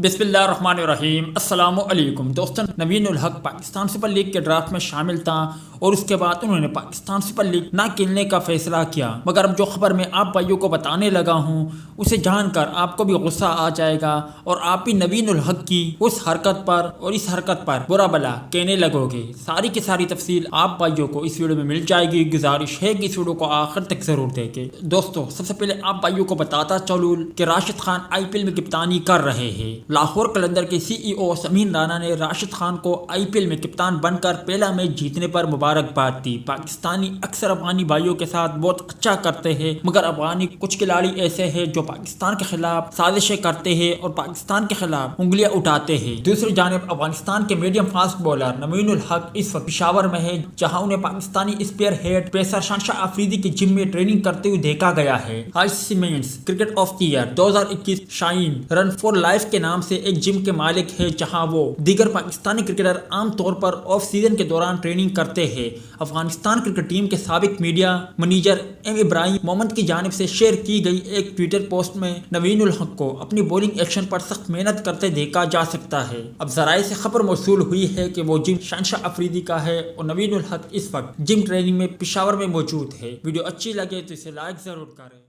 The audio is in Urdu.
بسم اللہ الرحمن الرحیم۔ السلام علیکم دوستان، نوین الحق پاکستان سپر لیگ کے ڈرافٹ میں شامل تھا اور اس کے بعد انہوں نے پاکستان سپر لیگ نہ کھیلنے کا فیصلہ کیا، مگر اب جو خبر میں آپ بھائیوں کو بتانے لگا ہوں اسے جان کر آپ کو بھی غصہ آ جائے گا اور آپ بھی نوین الحق کی اس حرکت پر اور اس حرکت پر برا بلا کہنے لگو گے۔ ساری کی ساری تفصیل آپ بھائیوں کو اس ویڈیو میں مل جائے گی، گزارش ہے کہ اس ویڈیو کو آخر تک ضرور دیکھیں۔ دوستو سب سے پہلے آپ بھائیوں کو بتاتا چلوں کہ راشد خان آئی پی ایل میں کپتانی کر رہے ہیں۔ لاہور قلندر کے سی ای او سمیر رانا نے راشد خان کو آئی پی ایل میں کپتان بن کر پہلا میچ جیتنے پر مبارکباد دی۔ پاکستانی اکثر افغانی بھائیوں کے ساتھ بہت اچھا کرتے ہیں، مگر افغانی کچھ کھلاڑی ایسے ہیں جو پاکستان کے خلاف سازشیں کرتے ہیں اور پاکستان کے خلاف انگلیاں اٹھاتے ہیں۔ دوسری جانب افغانستان کے میڈیم فاسٹ بولر نوین الحق اس وقت پشاور میں ہے، جہاں انہیں پاکستانی اسپیئر ہیڈ پیسر شہنشاہ آفریدی کے جم میں ٹریننگ کرتے ہوئے دیکھا گیا ہے۔ I C men's cricket of the year 2021 Shaheen رن فار لائف کے نام سے ایک جم کے مالک ہے، جہاں وہ دیگر پاکستانی کرکٹر عام طور پر آف سیزن کے دوران ٹریننگ کرتے ہیں۔ افغانستان کرکٹ ٹیم کے سابق میڈیا منیجر ایم ابراہیم محمد کی جانب سے شیئر کی گئی ایک ٹویٹر پوسٹ میں نوین الحق کو اپنی بولنگ ایکشن پر سخت محنت کرتے دیکھا جا سکتا ہے۔ اب ذرائع سے خبر موصول ہوئی ہے کہ وہ جم شہنشاہ آفریدی کا ہے اور نوین الحق اس وقت جم ٹریننگ میں پشاور میں موجود ہے۔ ویڈیو اچھی لگے تو اسے لائک ضرور کریں۔